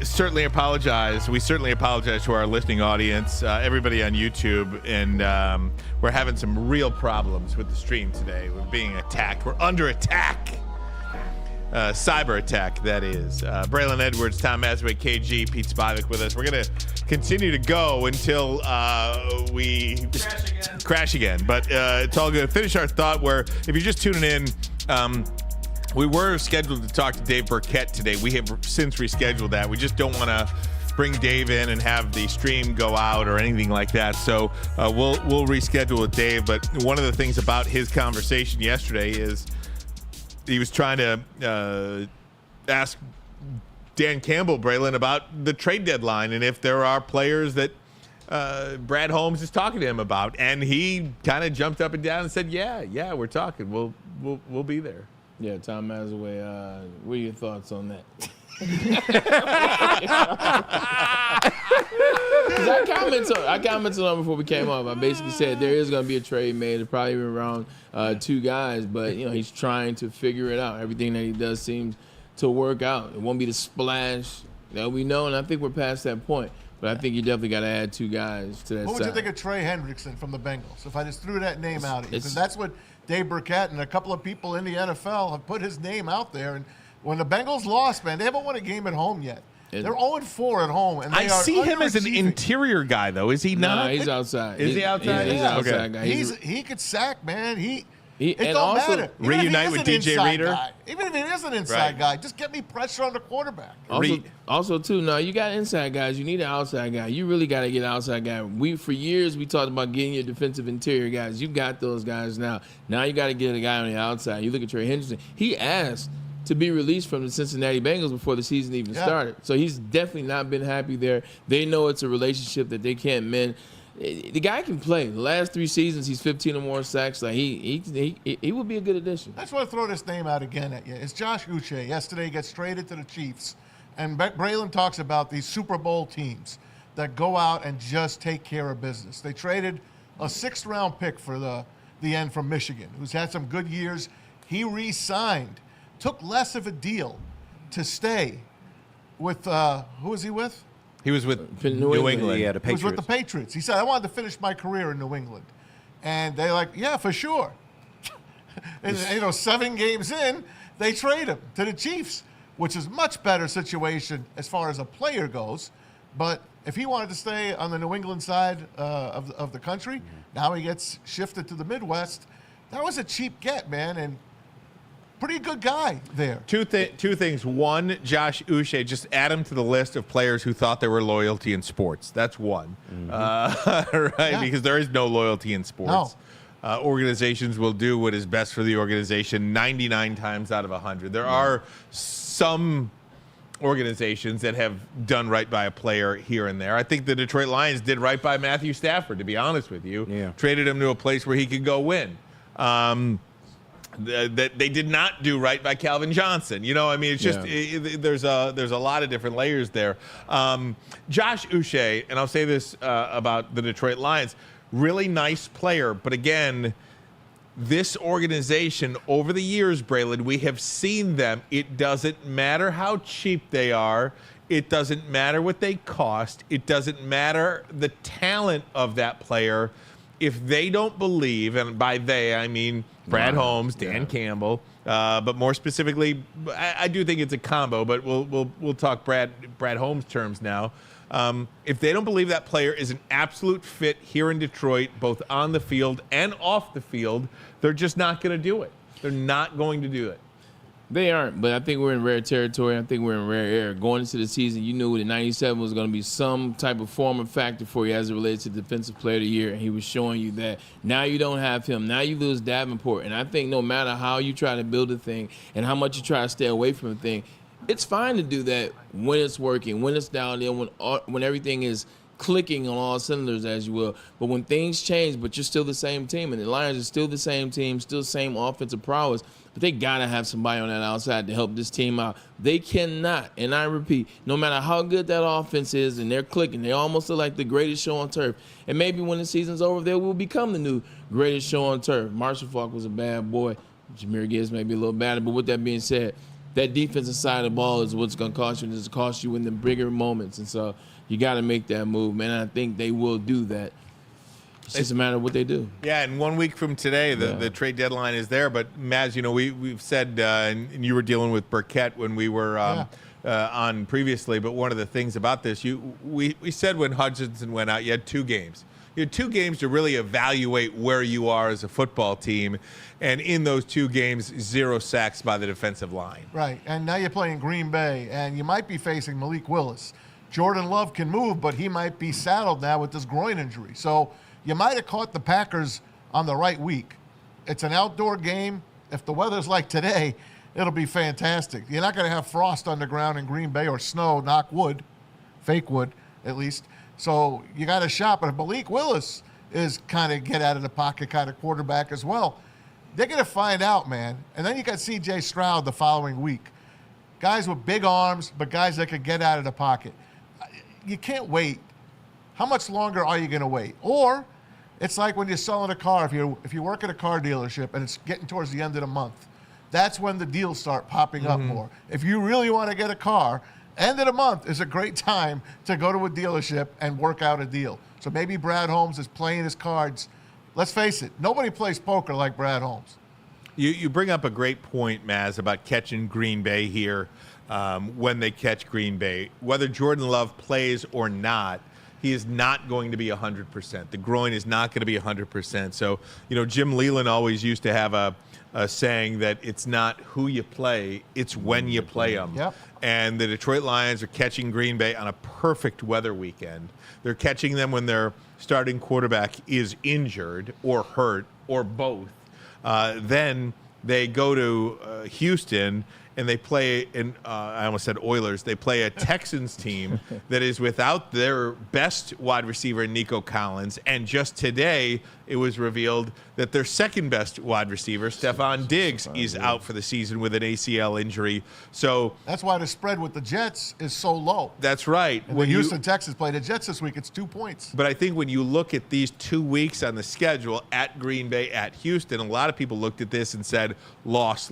certainly apologize. We certainly apologize to our listening audience, everybody on YouTube, and we're having some real problems with the stream today. We're being attacked. We're under attack. Cyber attack, that is. Braylon Edwards, Tom Maswick, KG, Pete Spivak with us. We're going to continue to go until we crash again. But it's all good. Finish our thought where, if you're just tuning in, we were scheduled to talk to Dave Burkett today. We have since rescheduled that. We just don't want to bring Dave in and have the stream go out or anything like that. So we'll reschedule with Dave. But one of the things about his conversation yesterday is he was trying to ask Dan Campbell, Braylon, about the trade deadline and if there are players that Brad Holmes is talking to him about. And he kind of jumped up and down and said, yeah, we're talking. We'll be there. Yeah, Tom Masaway, what are your thoughts on that? I commented on before we came up. I basically said there is going to be a trade made. It's probably around 2 guys, but he's trying to figure it out. Everything that he does seems to work out. It won't be the splash that we know, and I think we're past that point. But I think you definitely got to add 2 guys to that What would side. you think of Trey Hendrickson from the Bengals? If I just threw that name out at you, because that's what Dave Burkett and a couple of people in the NFL have put his name out there. And when the Bengals lost, man, they haven't won a game at home yet. They're 0-4 at home, and they I are see him as an interior guy, though. Is he not? No, he's outside. Is he outside? He's Yeah. outside guy. He could sack, man. It and don't also matter. Even reunite if he with is an DJ inside Reader. guy, even if he is an inside Right. guy, just get me pressure on the quarterback. Also, too, no, you got inside guys. You need an outside guy. You really got to get an outside guy. For years, we talked about getting your defensive interior guys. You got those guys now. Now you got to get a guy on the outside. You look at Trey Hendrickson. He asked to be released from the Cincinnati Bengals before the season even started. So he's definitely not been happy there. They know it's a relationship that they can't mend. The guy can play. The last 3 seasons, he's 15 or more sacks. Like he would be a good addition. I just want to throw this name out again at you. It's Josh Uche. Yesterday, he gets traded to the Chiefs. And Braylon talks about these Super Bowl teams that go out and just take care of business. They traded a 6th-round pick for the end from Michigan, who's had some good years. He re-signed, took less of a deal to stay with, who was he with? He was with New England. Yeah, the He was Patriots. with the Patriots. He said, I wanted to finish my career in New England. And they're like, yeah, for sure. And, 7 games in, they trade him to the Chiefs, which is a much better situation as far as a player goes. But if he wanted to stay on the New England side of the country, now he gets shifted to the Midwest. That was a cheap get, man, and pretty good guy there. Two things. One, Josh Uche, just add him to the list of players who thought there were loyalty in sports. That's one. Right? Yeah. Because there is no loyalty in sports. No. Organizations will do what is best for the organization 99 times out of 100. There are some organizations that have done right by a player here and there. I think the Detroit Lions did right by Matthew Stafford, to be honest with you. Yeah. Traded him to a place where he could go win. That they did not do right by Calvin Johnson. It's just there's a lot of different layers there. Josh Uche, and I'll say this about the Detroit Lions, really nice player, but again, this organization over the years, Braylon, we have seen them. It doesn't matter how cheap they are. It doesn't matter what they cost. It doesn't matter the talent of that player. If they don't believe, and by they I mean Brad Holmes, Dan Campbell, but more specifically, I do think it's a combo. But we'll talk Brad Holmes terms now. If they don't believe that player is an absolute fit here in Detroit, both on the field and off the field, they're just not going to do it. They're not going to do it. They aren't, but I think we're in rare territory. I think we're in rare air. Going into the season, you knew that 97 was going to be some type of form or factor for you as it relates to Defensive Player of the Year, and he was showing you that. Now you don't have him. Now you lose Davenport, and I think no matter how you try to build a thing and how much you try to stay away from a thing, it's fine to do that when it's working, when it's down there, when everything is clicking on all cylinders, as you will. But when things change, but you're still the same team, and the Lions are still the same team, still the same offensive prowess, but they got to have somebody on that outside to help this team out. They cannot, and I repeat, no matter how good that offense is and they're clicking, they almost look like the greatest show on turf. And maybe when the season's over, they will become the new greatest show on turf. Marshall Faulk was a bad boy. Jameer Gibbs may be a little bad, but with that being said, that defensive side of the ball is what's going to cost you, and it's cost you in the bigger moments. And so you got to make that move, man. And I think they will do that. It's just a matter of what they do. Yeah, and 1 week from today, the trade deadline is there. But, Maz, you know, we've said, and you were dealing with Burkett when we were on previously, but one of the things about this, we said when Hutchinson went out, you had 2 games. You had 2 games to really evaluate where you are as a football team, and in those 2 games, 0 sacks by the defensive line. Right, and now you're playing Green Bay, and you might be facing Malik Willis. Jordan Love can move, but he might be saddled now with this groin injury. So you might have caught the Packers on the right week. It's an outdoor game. If the weather's like today, it'll be fantastic. You're not going to have frost on the ground in Green Bay or snow, knock wood, fake wood at least. So you got a shot. But if Malik Willis is kind of get out of the pocket kind of quarterback as well, they're going to find out, man. And then you got C.J. Stroud the following week. Guys with big arms, but guys that can get out of the pocket. You can't wait. How much longer are you going to wait? Or it's like when you're selling a car. If you work at a car dealership and it's getting towards the end of the month, that's when the deals start popping up more. If you really want to get a car, end of the month is a great time to go to a dealership and work out a deal. So maybe Brad Holmes is playing his cards. Let's face it, nobody plays poker like Brad Holmes. You bring up a great point, Maz, about catching Green Bay here when they catch Green Bay. Whether Jordan Love plays or not, he is not going to be 100%. The groin is not going to be 100%. So, you know, Jim Leland always used to have a saying that it's not who you play, it's when you play them. Yep. And the Detroit Lions are catching Green Bay on a perfect weather weekend. They're catching them when their starting quarterback is injured or hurt or both. Then they go to Houston and they play I almost said Oilers. They play a Texans team that is without their best wide receiver, Nico Collins. And just today, it was revealed that their second best wide receiver, Stephon Diggs, is out for the season with an ACL injury. So that's why the spread with the Jets is so low. That's right. And when Houston Texans play the Jets this week, it's 2 points. But I think when you look at these 2 weeks on the schedule at Green Bay, at Houston, a lot of people looked at this and said, loss,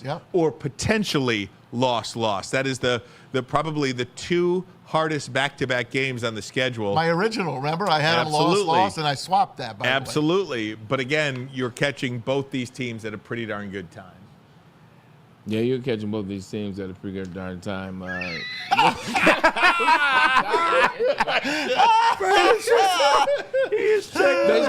yep. or potentially loss. That is the probably the 2 hardest back-to-back games on the schedule. My original, remember? I had them loss, and I swapped that, by the way. Absolutely. But again, you're catching both these teams at a pretty darn good time. Yeah, you're catching both these teams at a pretty good darn time. Basically,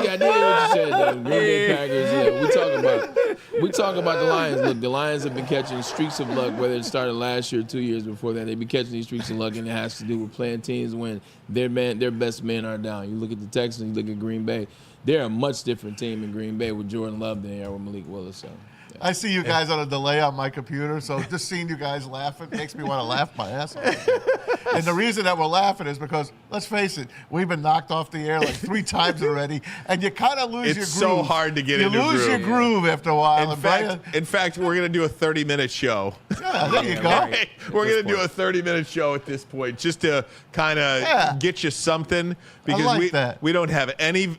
I did what you said. Green Bay Packers. Yeah, we talk about the Lions. Look, the Lions have been catching streaks of luck. Whether it started last year or 2 years before that, they've been catching these streaks of luck, and it has to do with playing teams when their best men are down. You look at the Texans, you look at Green Bay. They're a much different team in Green Bay with Jordan Love than they are with Malik Willis. So. I see you guys on a delay on my computer, so just seeing you guys laughing makes me want to laugh my ass off. And the reason that we're laughing is because, let's face it, we've been knocked off the air like 3 times already, and you kind of lose your groove. It's so hard to get into groove. You lose your groove after a while. In fact, we're going to do a 30-minute show. Yeah, there you go. Right? We're going to do a 30-minute show at this point just to kind of get you something, because we don't have any of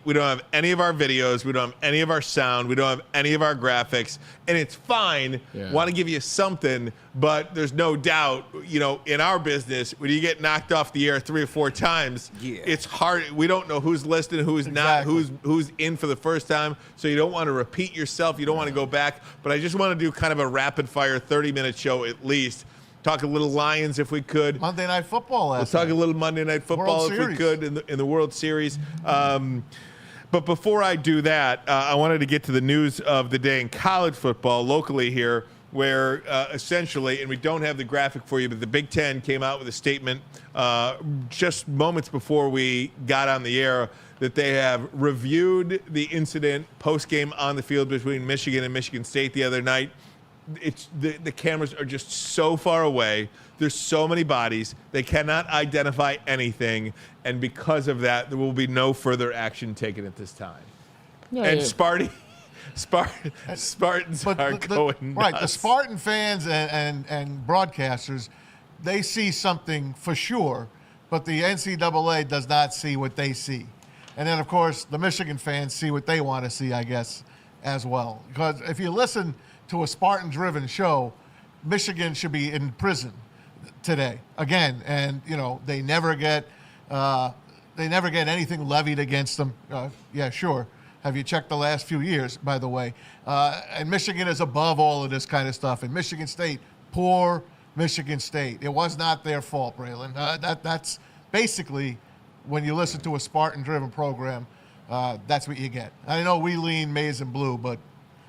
our videos, we don't have any of our sound, we don't have any of our graphics, and it's fine. Yeah. Want to give you something, but there's no doubt, you know, in our business, when you get knocked off the air 3 or 4 times, it's hard. We don't know who's listening, who's not, who's in for the first time. So you don't want to repeat yourself. You don't want to go back. But I just want to do kind of a rapid fire 30-minute show at least. Talk a little Lions if we could. Monday Night Football last night. We'll talk a little Monday Night Football if we could in the World Series. But before I do that, I wanted to get to the news of the day in college football locally here, where essentially, and we don't have the graphic for you, but the Big Ten came out with a statement just moments before we got on the air that they have reviewed the incident post-game on the field between Michigan and Michigan State the other night. It's the cameras are just so far away. There's so many bodies. They cannot identify anything. And because of that, there will be no further action taken at this time. Spartans are going nuts. Right, the Spartan fans and broadcasters, they see something for sure, but the NCAA does not see what they see. And then, of course, the Michigan fans see what they want to see, I guess, as well. Because if you listen to a Spartan-driven show, Michigan should be in prison today again, and they never get anything levied against them. Yeah, sure. Have you checked the last few years, by the way? And Michigan is above all of this kind of stuff. And Michigan State, poor Michigan State. It was not their fault, Braylon. That's basically, when you listen to a Spartan-driven program, that's what you get. I know we lean maize and blue, but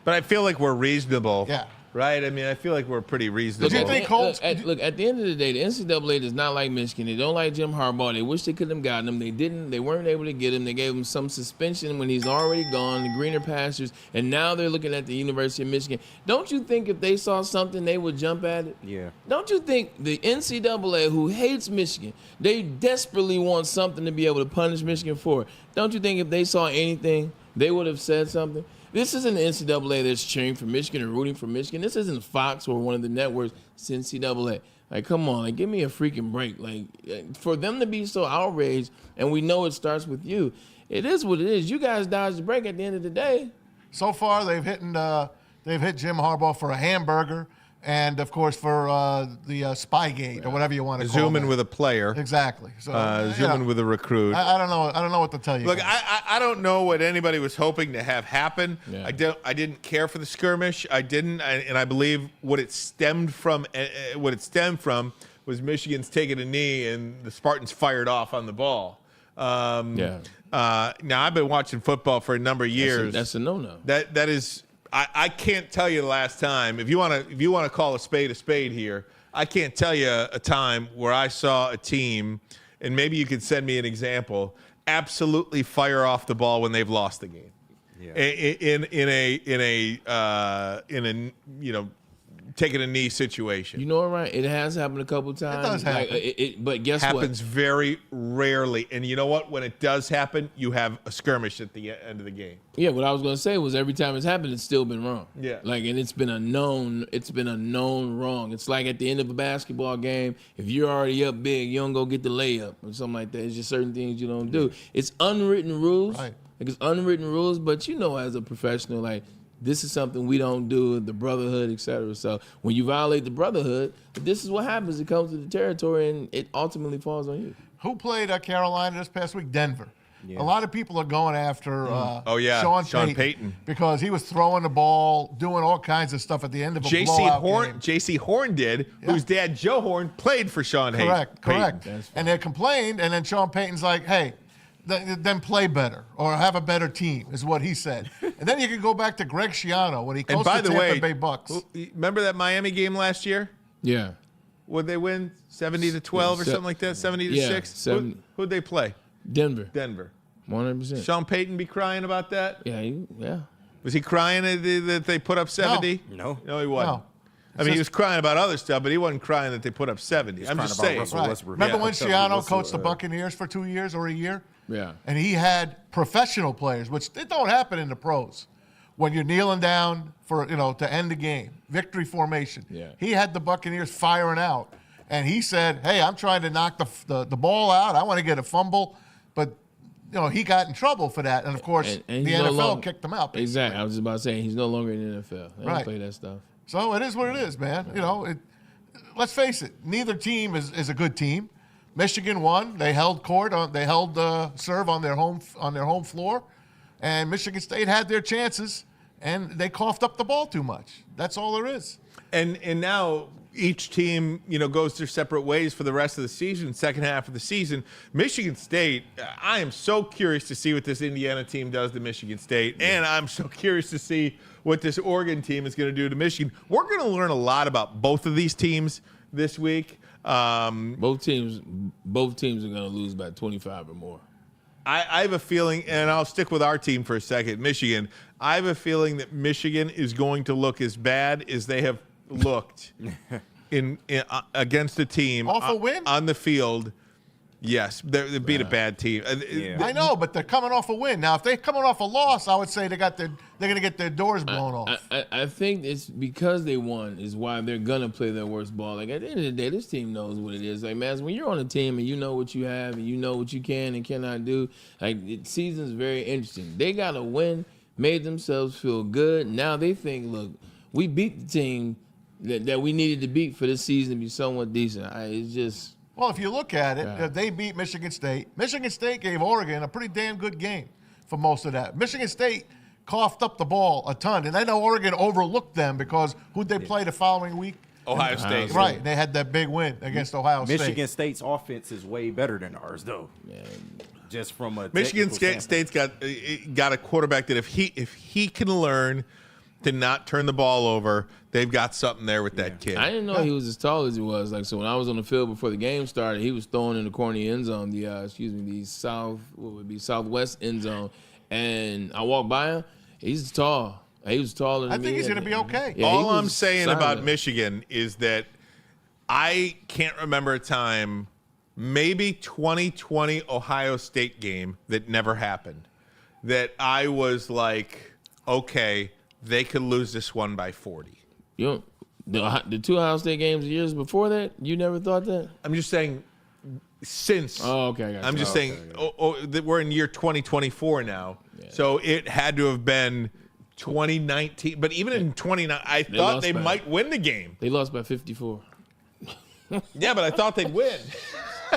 I feel like we're reasonable. Yeah. Right? I mean, I feel like we're pretty reasonable. Do you think Holtz? Look, at the end of the day, the NCAA does not like Michigan. They don't like Jim Harbaugh. They wish they could have gotten him. They didn't. They weren't able to get him. They gave him some suspension when he's already gone, the greener pastures, and now they're looking at the University of Michigan. Don't you think if they saw something, they would jump at it? Yeah. Don't you think the NCAA, who hates Michigan, they desperately want something to be able to punish Michigan for? Don't you think if they saw anything, they would have said something? This isn't the NCAA that's cheering for Michigan or rooting for Michigan. This isn't Fox or one of the networks. It's NCAA. Like, come on, like, give me a freaking break. Like, for them to be so outraged, and we know it starts with you, it is what it is. You guys dodged the break at the end of the day. So far, they've hit Jim Harbaugh for a hamburger, and of course for the Spygate or whatever you want to call it. Zooming with a player. Exactly. So zooming with a recruit. I don't know. I don't know what to tell you. Look, guys. I don't know what anybody was hoping to have happen. Yeah. I didn't care for the skirmish. I didn't, and I believe what it stemmed from was Michigan's taking a knee and the Spartans fired off on the ball. Now I've been watching football for a number of years. That's a no-no. That is. I can't tell you the last time. If you want to call a spade here, I can't tell you a time where I saw a team, and maybe you could send me an example, absolutely fire off the ball when they've lost the game. Yeah. In a taking a knee situation. You know what, Ryan? It has happened a couple times. It does happen. But guess what? Happens very rarely. And you know what? When it does happen, you have a skirmish at the end of the game. Yeah, what I was gonna say was every time it's happened, it's still been wrong. Yeah. And it's been a known wrong. It's like at the end of a basketball game, if you're already up big, you don't go get the layup or something like that. It's just certain things you don't do. It's unwritten rules. Right. Like, it's unwritten rules, but as a professional, like, this is something we don't do, the brotherhood, et cetera. So when you violate the brotherhood, this is what happens. It comes to the territory, and it ultimately falls on you. Who played Carolina this past week? Denver. Yeah. A lot of people are going after Sean Payton because he was throwing the ball, doing all kinds of stuff at the end of a blowout game. J.C. Horn did, whose dad, Joe Horn, played for Sean Payton. Correct. And they complained, and then Sean Payton's like, hey, then play better or have a better team is what he said. And then you can go back to Greg Schiano when he coached the Tampa Bay Bucks. Remember that Miami game last year? Yeah. Would they win 70-12 or something like that? 70-6? Who'd they play? Denver. 100%. Sean Payton be crying about that? Yeah. Was he crying that they put up 70? No, he wasn't. No. I mean, he was crying about other stuff, but he wasn't crying that they put up 70. I'm just saying. Right. Remember when Schiano coached the Buccaneers for 2 years or a year? Yeah. And he had professional players, which it don't happen in the pros. When you're kneeling down for, to end the game, victory formation. Yeah. He had the Buccaneers firing out. And he said, hey, I'm trying to knock the ball out. I want to get a fumble. But, he got in trouble for that. And, of course, and the NFL kicked him out. Basically. Exactly. I was just about to say, he's no longer in the NFL. They don't play that stuff. So it is what it is, man. Let's face it. Neither team is a good team. Michigan won. They held court. They held serve on their home floor, and Michigan State had their chances, and they coughed up the ball too much. That's all there is. And now each team goes their separate ways for the rest of the season, second half of the season. Michigan State. I am so curious to see what this Indiana team does to Michigan State, and I'm so curious to see what this Oregon team is going to do to Michigan. We're going to learn a lot about both of these teams this week. Both teams are going to lose by 25 or more. I have a feeling, and I'll stick with our team for a second, Michigan. I have a feeling that Michigan is going to look as bad as they have looked in against a team off a win on the field. Yes, they beat a bad team. I know, but they're coming off a win. Now, if they're coming off a loss, I would say they're going to get their doors blown off. I think it's because they won is why they're going to play their worst ball. Like, at the end of the day, this team knows what it is. Like, man, when you're on a team and you know what you have and you know what you can and cannot do, like, the season's very interesting. They got to win, made themselves feel good. Now they think, look, we beat the team that we needed to beat for this season to be somewhat decent. It's just. Well, if you look at it, Yeah. they beat Michigan State. Michigan State gave Oregon a pretty damn good game for most of that. Michigan State coughed up the ball a ton, and I know Oregon overlooked them because who'd they play the following week? Ohio State. Right, they had that big win against Ohio State. Michigan State's offense is way better than ours, though. Just from a Michigan technical State's got a quarterback that if he can learn to not turn the ball over, they've got something there with that kid. I didn't know he was as tall as he was. Like, so when I was on the field before the game started, he was throwing in the corner end zone, the southwest end zone, and I walked by him. He's tall. He was taller than me. I think he's going to be okay. Yeah, All he I'm was saying solid. about Michigan is that I can't remember a time, maybe 2020 Ohio State game that never happened, that I was like, okay, they could lose this one by 40. You know, the two Ohio State games years before that, you never thought that? I'm just saying since. Oh, okay. I got I'm you. just saying that we're in year 2024 now. Yeah. So it had to have been 2019. But even in 2019, I thought lost they by- might win the game. They lost by 54. Yeah, but I thought they'd win.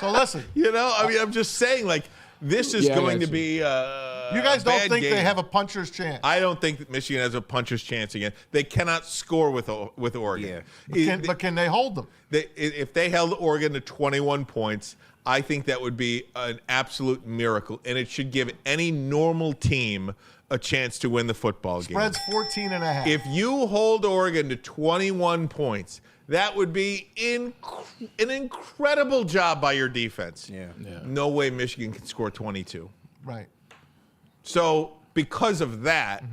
So listen, You know, I mean, I'm just saying, like, this is Yeah, I going got to you. be you guys don't bad think game. they have a puncher's chance. I don't think that Michigan has a puncher's chance again. They cannot score with Oregon. But can they hold them? If they held Oregon to 21 points, I think that would be an absolute miracle, and it should give any normal team a chance to win the football game. Spread's 14.5. If you hold Oregon to 21 points, that would be an incredible job by your defense. Yeah. No way Michigan can score 22. Right. So because of that,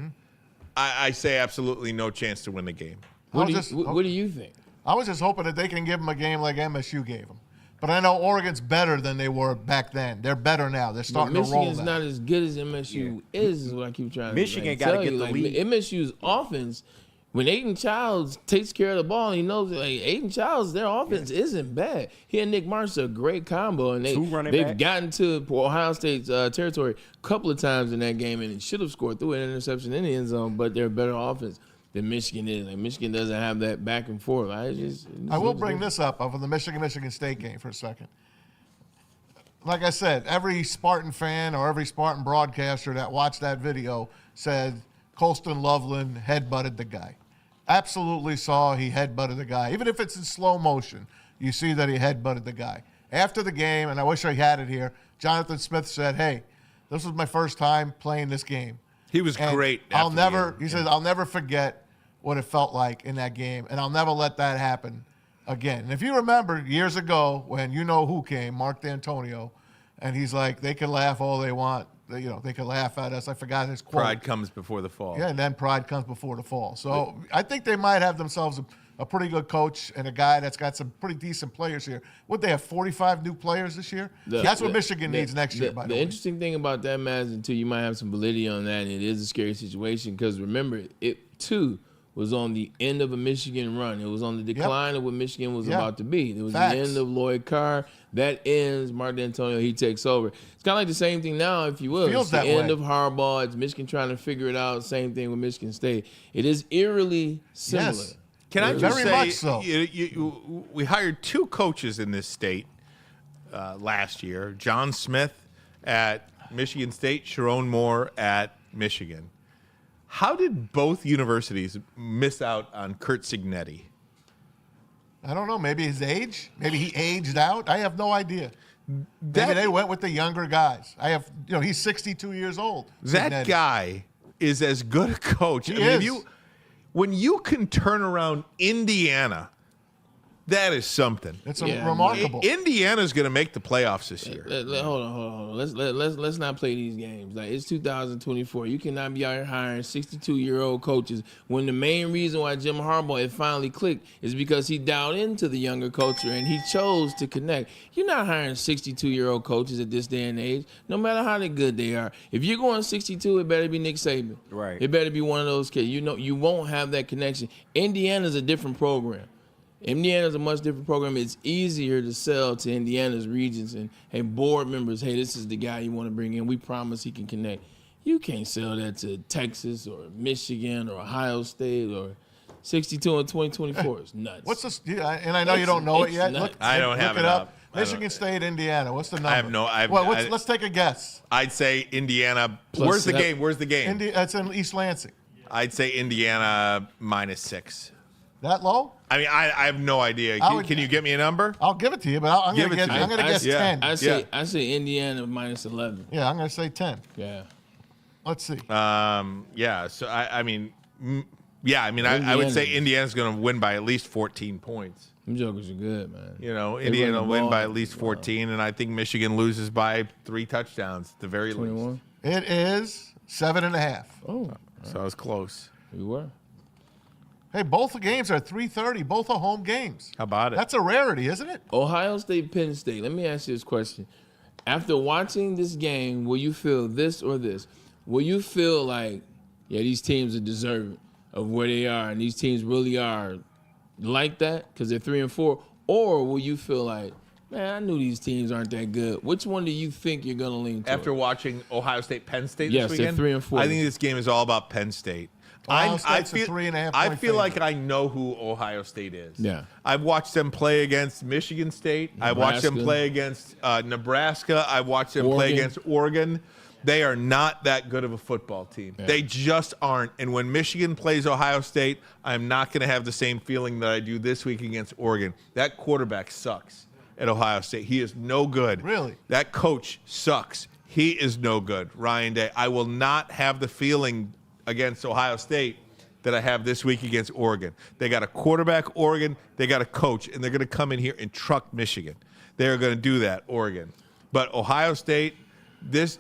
I say absolutely no chance to win the game. What I'll do you think? I was just hoping that they can give them a game like MSU gave them. But I know Oregon's better than they were back then. They're better now. They're But starting to roll Michigan's now. not as good as MSU is what I keep trying Michigan to gotta tell get you. the Like, lead. MSU's offense, when Aiden Childs takes care of the ball, he knows like Aiden Childs, their offense isn't bad. He and Nick Marsh are a great combo, and Two running they've backs. gotten to Ohio State's territory a couple of times in that game, and it should have scored through an interception in the end zone, but they're a better offense than Michigan is. Like, Michigan doesn't have that back and forth. I will bring this up of the Michigan State game for a second. Like I said, every Spartan fan or every Spartan broadcaster that watched that video said Colston Loveland headbutted the guy. Absolutely saw he headbutted the guy. Even if it's in slow motion, you see that he headbutted the guy. After the game, and I wish I had it here, Jonathan Smith said, hey, this was my first time playing this game. He was And great. I'll after the never, game. he says, I'll never forget what it felt like in that game, and I'll never let that happen again. And if you remember years ago when you know who came, Mark D'Antonio, and he's like, they can laugh all they want. They can laugh at us. I forgot his quote. Pride comes before the fall. Yeah, and then pride comes before the fall. So I think they might have themselves a pretty good coach and a guy that's got some pretty decent players here. Would they have 45 new players this year? That's what Michigan needs next year, by the The way. interesting thing about that, Madsen, too, you might have some validity on that, and it is a scary situation because remember, it too was on the end of a Michigan run. It was on the decline of what Michigan was about to be. It was Facts. the end of Lloyd Carr. That ends. Mark D'Antonio, he takes over. It's kind of like the same thing now, if you will. Feels It's the that end way. of Harbaugh. It's Michigan trying to figure it out. Same thing with Michigan State. It is eerily similar. Yes. Can I just Very say, much so. we hired two coaches in this state last year, John Smith at Michigan State, Sharon Moore at Michigan. How did both universities miss out on Kurt Signetti? I don't know. Maybe his age. Maybe he aged out. I have no idea. Maybe That- they went with the younger guys. He's 62 years old. That Signetti. guy is as good a coach. He is. When you can turn around Indiana, that is something. It's Yeah, remarkable. Indiana's going to make the playoffs this year. Hold on. Let's not play these games. Like, it's 2024. You cannot be out here hiring 62-year-old coaches when the main reason why Jim Harbaugh had finally clicked is because he dialed into the younger culture and he chose to connect. You're not hiring 62-year-old coaches at this day and age, no matter how good they are. If you're going 62, it better be Nick Saban. Right. It better be one of those kids. You won't have that connection. Indiana's a different program. Indiana's a much different program. It's easier to sell to Indiana's regions and, hey, board members, hey, this is the guy you want to bring in. We promise he can connect. You can't sell that to Texas or Michigan or Ohio State or 62 in 2024 is nuts. What's this? And I know you don't know it yet. Nuts. I don't have look it it up. Michigan State, Indiana. What's the number? Let's take a guess. I'd say Indiana. Plus Where's the that- game? Where's the game? That's in East Lansing. I'd say Indiana -6. That low? I mean, I have no idea. Can you get me a number? I'll give it to you, but I'm Give going it to to me. I'm going to guess yeah. 10. I say Indiana -11. Yeah, I'm going to say 10. Yeah. Let's see. Yeah. So I mean, I would say Indiana's going to win by at least 14 points. Them jokers are good, man. You know, They Indiana run will the win ball. by at least 14, and I think Michigan loses by 3 touchdowns at the very least. 21. It is 7.5. Oh, So I was close. you were. Hey, both the games are 3:30. Both are home games. How about it? That's a rarity, isn't it? Ohio State, Penn State. Let me ask you this question. After watching this game, will you feel this or this? Will you feel like, yeah, these teams are deserving of where they are, and these teams really are like that because they're 3 and 4? Or will you feel like, man, I knew these teams aren't that good? Which one do you think you're going to lean toward? After watching Ohio State, Penn State Yes, this they're weekend, 3 and 4. I think this game is all about Penn State. Ohio State's a 3.5 I point feel like favorite. I know who Ohio State is. Yeah. I've watched them play against Michigan State. I've watched them Nebraska. play against Nebraska. I've watched them play Oregon. against Oregon. They are not that good of a football team. Yeah. They just aren't. And when Michigan plays Ohio State, I'm not going to have the same feeling that I do this week against Oregon. That quarterback sucks at Ohio State. He is no good. Really? That coach sucks. He is no good. Ryan Day. I will not have the feeling against Ohio State that I have this week against Oregon. They got a quarterback, Oregon. They got a coach, and they're going to come in here and truck Michigan. They're going to do that, Oregon. But Ohio State, this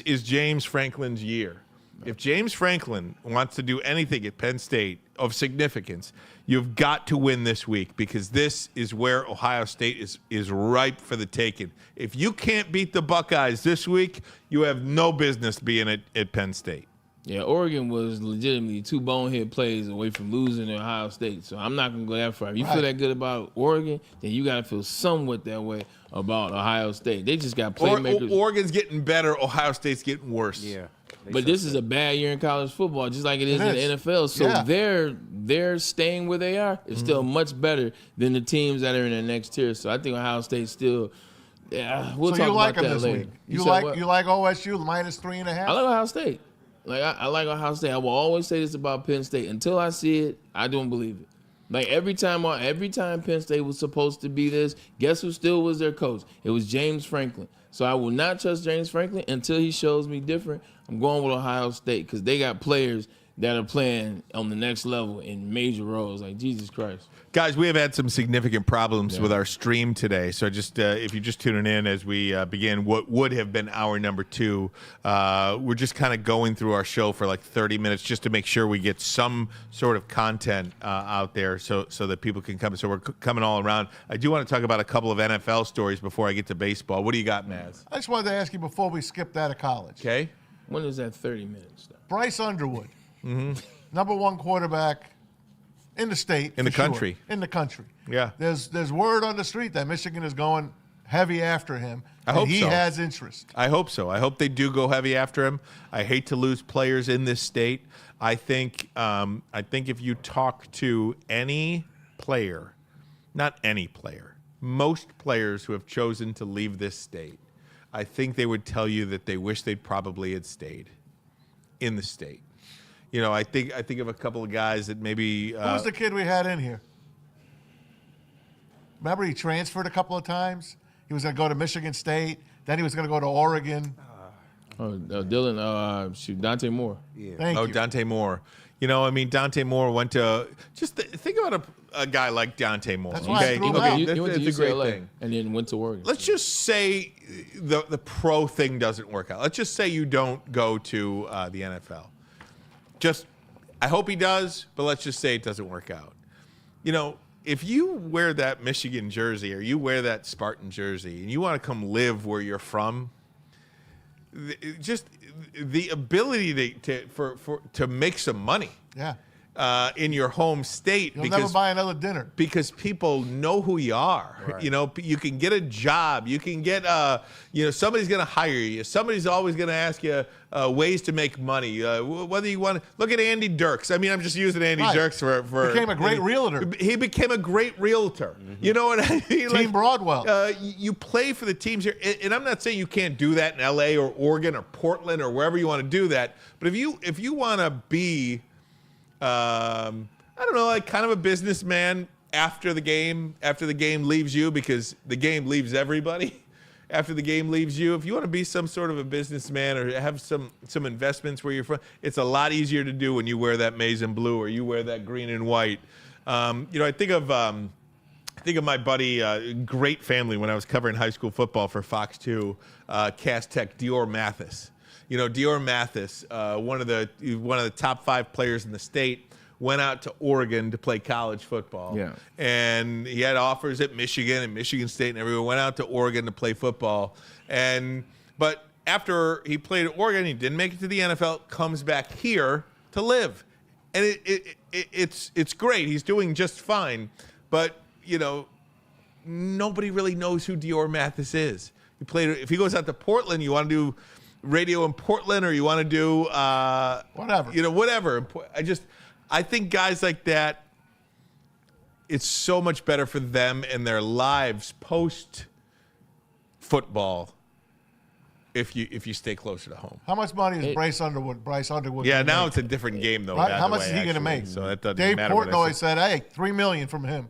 is James Franklin's year. If James Franklin wants to do anything at Penn State of significance, you've got to win this week because this is where Ohio State is ripe for the taking. If you can't beat the Buckeyes this week, you have no business being at Penn State. Yeah, Oregon was legitimately 2 bonehead plays away from losing to Ohio State. So I'm not going to go that far. If you feel that good about Oregon, then you got to feel somewhat that way about Ohio State. They just got playmakers. Oregon's getting better. Ohio State's getting worse. Yeah. But this is a bad year in college football, just like it is It in the is. NFL. So Yeah. they're staying where they are is still much better than the teams that are in the next tier. So I think Ohio State still. Yeah, we'll So talk you like about them that this later. week? said what? You like OSU -3.5? I like Ohio State. Like I like Ohio State. I will always say this about Penn State. Until I see it, I don't believe it. Like every time Penn State was supposed to be this, guess who still was their coach? It was James Franklin. So I will not trust James Franklin until he shows me different. I'm going with Ohio State because they got players that are playing on the next level in major roles. Like Jesus Christ. Guys, we have had some significant problems with our stream today. So just if you're just tuning in as we begin what would have been hour number 2, we're just kind of going through our show for like 30 minutes just to make sure we get some sort of content out there so that people can come. So we're coming all around. I do want to talk about a couple of NFL stories before I get to baseball. What do you got, Maz? I just wanted to ask you before we skip that of college. Okay. When is that 30 minutes? Though? Bryce Underwood, number 1 quarterback in the state. In the for sure. country. In the country. Yeah. There's word on the street that Michigan is going heavy after him. I and hope he so. has interest. I hope so. I hope they do go heavy after him. I hate to lose players in this state. I think if you talk to any player, not any player, most players who have chosen to leave this state, I think they would tell you that they wish they probably had stayed in the state. You know, I think of a couple of guys that maybe. Who was the kid we had in here? Remember he transferred a couple of times? He was going to go to Michigan State. Then he was going to go to Oregon. Dante Moore. Yeah. Thank you. Dante Moore. You know, I mean, Dante Moore went to think about a guy like Dante Moore. That's why I threw him out. He That's went to a great UCLA thing. and then went to Oregon. Let's just say the pro thing doesn't work out. Let's just say you don't go to the NFL. I hope he does, but let's just say it doesn't work out. You know, if you wear that Michigan jersey or you wear that Spartan jersey and you want to come live where you're from, just the ability to make some money. Yeah. in your home state. You'll never buy another dinner. Because people know who you are. Right. You know, you can get a job. You can get, somebody's going to hire you. Somebody's always going to ask you ways to make money. Whether you want to look at Andy Dirks. I mean, I'm just using Andy Dirks for became a great realtor. He became a great realtor. Mm-hmm. You know what I mean? Team Broadwell. You play for the teams here, and I'm not saying you can't do that in L.A. or Oregon or Portland or wherever you want to do that. But if you want to be I don't know, like kind of a businessman after the game leaves you, because the game leaves everybody after the game leaves you. If you want to be some sort of a businessman or have some investments where you're from, it's a lot easier to do when you wear that maize and blue or you wear that green and white. I think of my buddy, great family when I was covering high school football for Fox 2, Cass Tech, Dior Mathis. You know, Dior Mathis, one of the top 5 players in the state, went out to Oregon to play college football. Yeah. And he had offers at Michigan and Michigan State and everyone. Went out to Oregon to play football. But after he played at Oregon, he didn't make it to the NFL, comes back here to live. And it's great. He's doing just fine. But, nobody really knows who Dior Mathis is. If he goes out to Portland, you want to do radio in Portland, or you want to do whatever. Whatever. I think guys like that, it's so much better for them and their lives post football if you stay closer to home. How much money is Bryce Underwood? Yeah, now it's a different game though. Right? How much is he going to make? So that doesn't Dave matter. Portnoy said, "Hey, $3 million from him."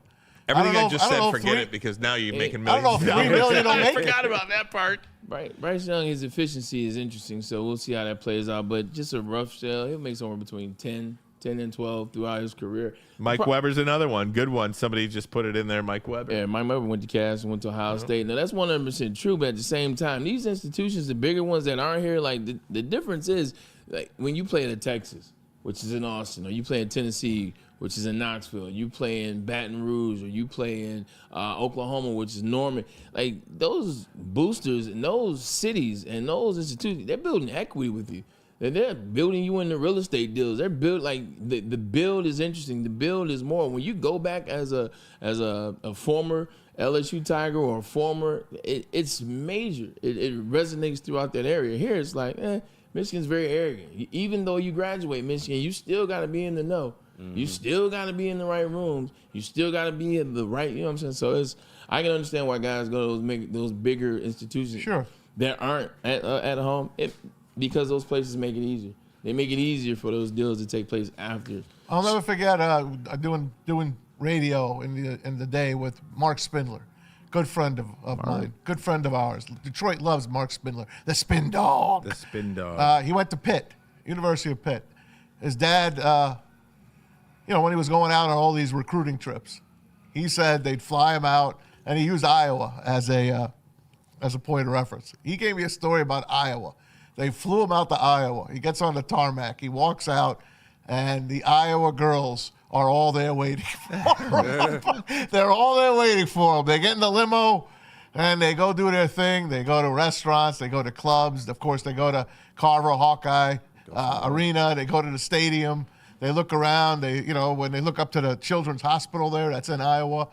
Everything I just said, forget it, because now you're making I don't millions. know if $3 million don't make I it. forgot about that part. Right, Bryce Young, his efficiency is interesting, so we'll see how that plays out. But just a rough shell, he'll make somewhere between 10 and 12 throughout his career. Mike Weber's another one. Good one. Somebody just put it in there, Mike Weber. Yeah, Mike Weber went to Cass and went to Ohio State. Now, that's 100% true, but at the same time, these institutions, the bigger ones that aren't here, like the difference is, like when you play at Texas, which is in Austin, or you play in Tennessee, which is in Knoxville, you play in Baton Rouge, or you play in Oklahoma, which is Norman. Like, those boosters and those cities and those institutions, they're building equity with you. They're building you in the real estate deals. They're built like the build is interesting. The build is more. When you go back as a former LSU Tiger or a former, it's major. It resonates throughout that area. Here it's like, Michigan's very arrogant. Even though you graduate Michigan, you still got to be in the know. Mm-hmm. You still got to be in the right rooms. You still got to be in the right, you know what I'm saying? So I can understand why guys go to those bigger institutions that aren't at home. Because those places make it easier. They make it easier for those deals to take place after. I'll never forget doing radio in the day with Mark Spindler, good friend of mine, good friend of ours. Detroit loves Mark Spindler, the Spin Dog. The Spin Dog. He went to Pitt, University of Pitt. His dad, when he was going out on all these recruiting trips, he said they'd fly him out, and he used Iowa as a point of reference. He gave me a story about Iowa. They flew him out to Iowa. He gets on the tarmac. He walks out, and the Iowa girls are all there waiting for him. They're all there waiting for him. They get in the limo, and they go do their thing. They go to restaurants. They go to clubs. Of course, they go to Carver Hawkeye Arena. They go to the stadium. They look around. When they look up to the Children's Hospital there, that's in Iowa.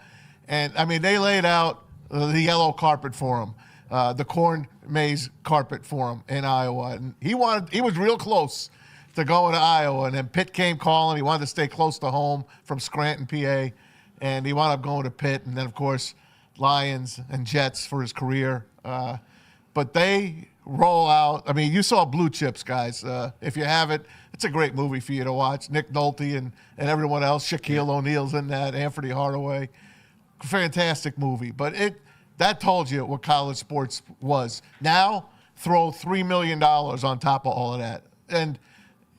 And, I mean, they laid out the yellow carpet for him. The corn maze carpet for him in Iowa. And he was real close to going to Iowa. And then Pitt came calling. He wanted to stay close to home from Scranton, PA. And he wound up going to Pitt. And then, of course, Lions and Jets for his career. But they roll out. I mean, you saw Blue Chips, guys. If you haven't, it's a great movie for you to watch. Nick Nolte and everyone else. Shaquille O'Neal's in that. Anthony Hardaway. Fantastic movie. But that told you what college sports was. Now, throw $3 million on top of all of that. And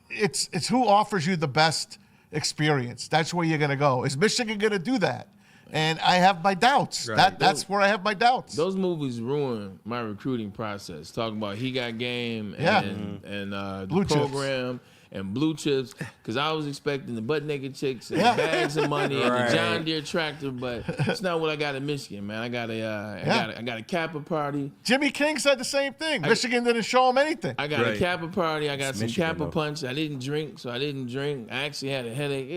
it's who offers you the best experience. That's where you're going to go. Is Michigan going to do that? And I have my doubts. Right. That's where I have my doubts. Those movies ruin my recruiting process. Talking about He Got Game and the Blue program. Chips. and blue chips because I was expecting the butt naked chicks and Yeah. bags of money and Right. the John Deere tractor, but it's not what I got in Michigan, man. I got a Kappa party. Jimmy King said the same thing. Michigan didn't show him anything. I got Right. a Kappa party. I got some Michigan, Kappa though. punch. I didn't drink, so I didn't drink. I actually had a headache.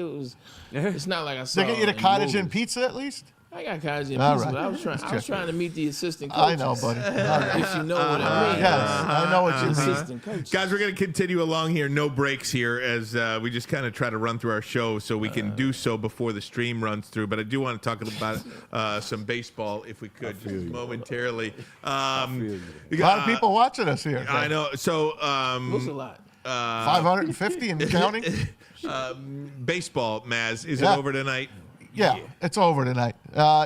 It's not like I saw. They get you the in cottage and movies. pizza at least? I got cottage and All pizza, right. but I was trying to meet the assistant coach. I know, buddy. If you know what I mean. Yes, I know what you mean. Assistant coach. Guys, we're going to continue along here. No breaks here as we just kind of try to run through our show so we can do so before the stream runs through. But I do want to talk about some baseball if we could just momentarily. A lot of people watching us here. I know. So What's a lot? 550 and counting? baseball, Maz, is Yeah. it over tonight? Yeah, it's over tonight.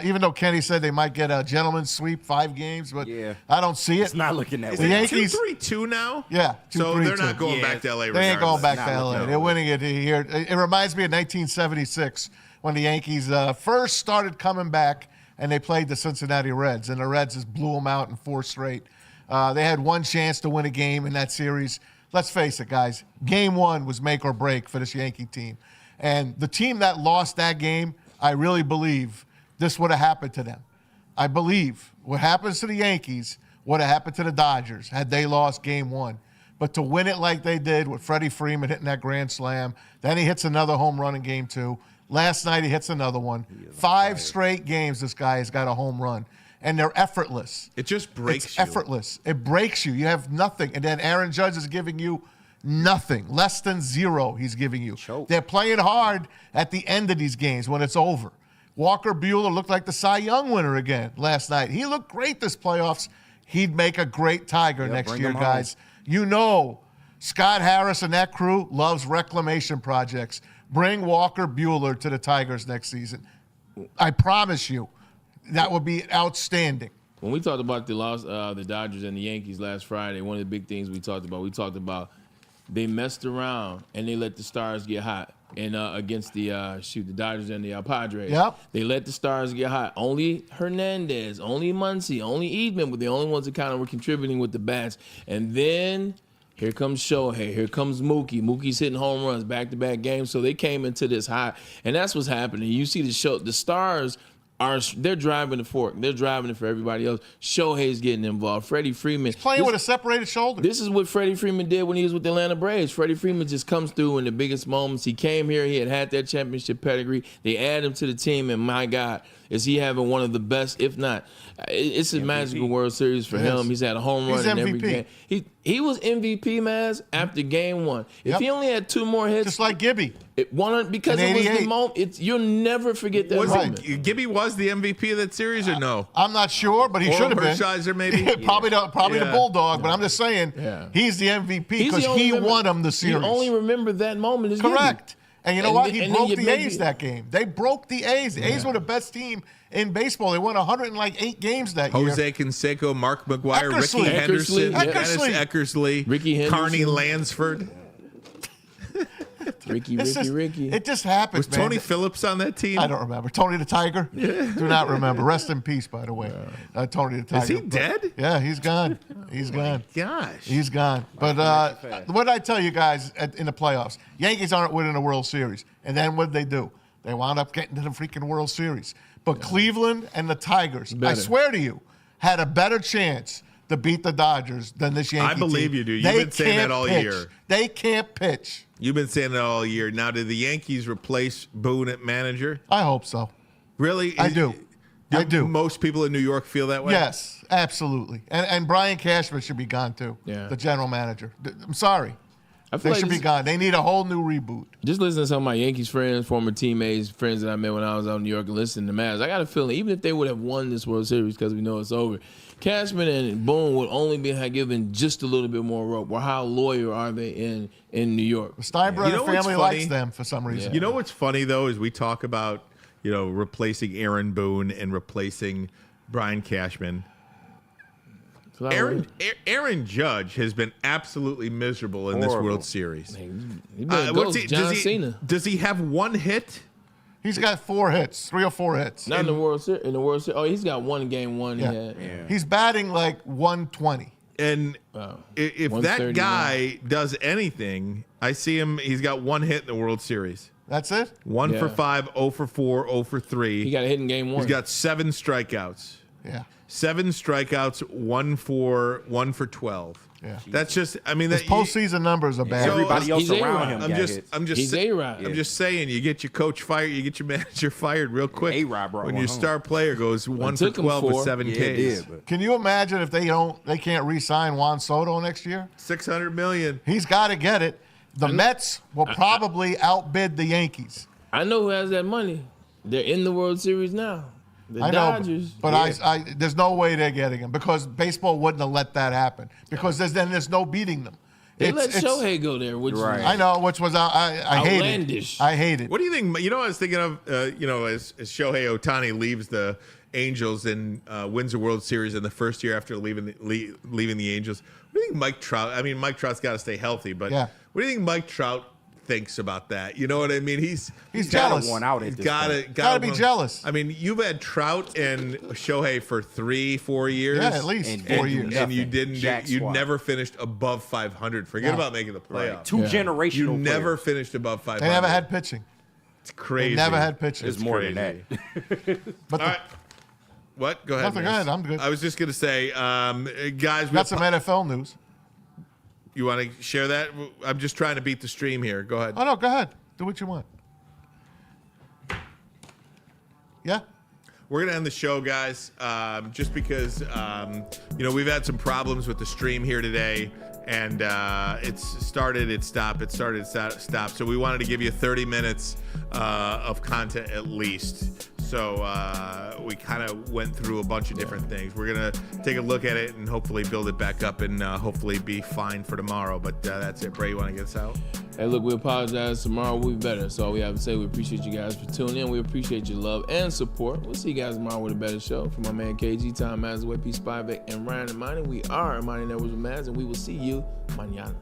Even though Kenny said they might get a gentleman's sweep 5 games, but Yeah. I don't see it. It's not looking that Is The way. it Yankees- 2-3-2 now? Yeah, So 2-3-2. they're not going Yeah. back to LA. They ain't going back Not to LA. looking They're winning it here. It reminds me of 1976 when the Yankees first started coming back and they played the Cincinnati Reds, and the Reds just blew them out in 4 straight. They had one chance to win a game in that series. Let's face it, guys. Game 1 was make or break for this Yankee team. And the team that lost that game, I really believe this would have happened to them. I believe what happens to the Yankees would have happened to the Dodgers had they lost game 1. But to win it like they did with Freddie Freeman hitting that grand slam, then he hits another home run in game 2. Last night he hits another one. 5 straight games this guy has got a home run. And they're effortless. It just breaks It's you. effortless. It breaks you. You have nothing. And then Aaron Judge is giving you nothing. Less than 0 he's giving you. Choke. They're playing hard at the end of these games when it's over. Walker Buehler looked like the Cy Young winner again last night. He looked great this playoffs. He'd make a great Tiger next bring year, him home. guys. You know Scott Harris and that crew loves reclamation projects. Bring Walker Buehler to the Tigers next season. I promise you, that would be outstanding. When we talked about the loss, the Dodgers and the Yankees last Friday, one of the big things we talked about they messed around and they let the Stars get hot. And against the Dodgers and the Padres. Yep. They let the Stars get hot. Only Hernandez, only Muncy, only Eastman were the only ones that kind of were contributing with the bats. And then here comes Shohei. Here comes Mookie. Mookie's hitting home runs back-to-back games. So they came into this hot. And that's what's happening. You see the Stars they're driving the fork. They're driving it for everybody else. Shohei's getting involved. Freddie Freeman. Playing with a separated shoulder. This is what Freddie Freeman did when he was with the Atlanta Braves. Freddie Freeman just comes through in the biggest moments. He came here. He had that championship pedigree. They add him to the team, and my God, is he having one of the best, if not, it's a magical World Series for him. He's had a home run He's in every MVP. game. He was MVP, Maz, after game 1. If Yep. he only had 2 more hits, Just like Gibby. because In it was the 88. moment. You'll never forget that Was moment. it, Gibby was the MVP of that series or no? I'm not sure, but he Or should have been. Hershiser, maybe? Probably the Yeah. Bulldog, but I'm just saying Yeah. he's the MVP He's the because only he member- won him the series. You only remember that moment as Gibby. Correct. And you know And what? then- He and then broke you the maybe- A's that game. They broke the A's. The A's were the best team in baseball. They won 108 games that year. Jose Canseco, Mark McGuire, Eckersley. Ricky Henderson, Eckersley, Dennis yeah. Eckersley, Ricky Henderson. Carney Lansford. Ricky. It just happens, Was man. Tony Phillips on that team? I don't remember. Tony the Tiger? Do not remember. Rest in peace, by the way. Tony the Tiger. Is he But- dead? Yeah, he's gone. He's gone. Gosh. He's gone. But what did I tell you guys in the playoffs? Yankees aren't winning the World Series. And then what did they do? They wound up getting to the freaking World Series. But Cleveland and the Tigers, I Better. swear to you, had a better chance to beat the Dodgers than this Yankee team. I believe you do. You've They been saying that can't all pitch. year. They can't pitch. You've been saying that all year. Now, did the Yankees replace Boone at manager? I hope so. Really? I do. I do. Most people in New York feel that way? Yes, absolutely. And Brian Cashman should be gone too, Yeah. the general manager. I'm sorry. I feel They like should be this- gone. They need a whole new reboot. Just listening to some of my Yankees friends, former teammates, friends that I met when I was out in New York and listening to Mavs, I got a feeling even if they would have won this World Series because we know it's over, Cashman and Boone would only be given just a little bit more rope. Or how loyal are they in New York? The Steinbrenner You know what's family funny? likes them for some reason. You know what's funny, though, is we talk about, replacing Aaron Boone and replacing Brian Cashman. Aaron Judge has been absolutely miserable in this Horrible. World Series. He been a ghost, John Cena. Does he have one hit? He's got 4 hits, 3 or 4 hits. Not in the World Series. In the World Series, oh, he's got one game one. Yeah. He had. He's batting like 120. And if that 131. guy does anything, I see him. He's got one hit in the World Series. That's it? 1 for 5, 0 for 4, 0 for 3. He got a hit in game 1. He's got 7 strikeouts. Yeah. 7 strikeouts, 1 for 12. Yeah. That's just. I mean, His postseason numbers are bad. So, Everybody else he's around A-Rod. him I'm got just. hits. I'm just. He's A-Rod. I'm just saying, you get your coach fired, you get your manager fired real quick. A-Rod brought when one your home. star player goes 1 for took him 12 with 4. 7 Yeah, Ks. it did, but Can you imagine if they can't re-sign Juan Soto next year? $600 million. He's got to get it. The Mets will probably outbid the Yankees. I know who has that money. They're in the World Series now. The I know, Dodgers. but I there's no way they're getting him because baseball wouldn't have let that happen because there's no beating them. They let Shohei go there, which Right. I know, which was I hate it. Outlandish. I hate it. What do you think? You know, I was thinking of, as Shohei Ohtani leaves the Angels and wins the World Series in the first year after leaving the Angels. What do you think Mike Trout? I mean, Mike Trout's got to stay healthy, but Yeah. what do you think Mike Trout thinks about that? You know what I mean? He's jealous. one out at He's this gotta be jealous. I mean, you've had Trout and Shohei for 3-4 years. Yeah, at least And 4 and, years. and you Nothing. didn't. Jack You squad. never finished above 500. Forget No. about making the playoffs. Two generational. You never players. finished above 500. They never had pitching. It's crazy. They never had pitching. It's more crazy. than that. But All right. What? Go ahead. Nothing, go Mace. ahead, I'm good. I was just gonna say, guys, we got some NFL news. you want to share that? I'm just trying to beat the stream here. Go ahead. Oh no, go ahead. Do what you want. Yeah. We're gonna end the show, guys, just because we've had some problems with the stream here today, and it's started, it stopped, it started, it stopped. So we wanted to give you 30 minutes of content at least. So we kind of went through a bunch of different things. We're gonna take a look at it and hopefully build it back up and hopefully be fine for tomorrow. But that's it. Bray, you want to get us out? Hey, look, we apologize. Tomorrow we'll be better. That's all we have to say. We appreciate you guys for tuning in. We appreciate your love and support. We'll see you guys tomorrow with a better show. From my man KG, Tom Mazaway, P. Spivak, and Ryan Ermanni. We are Ermanni Networks with Maz, and we will see you mañana.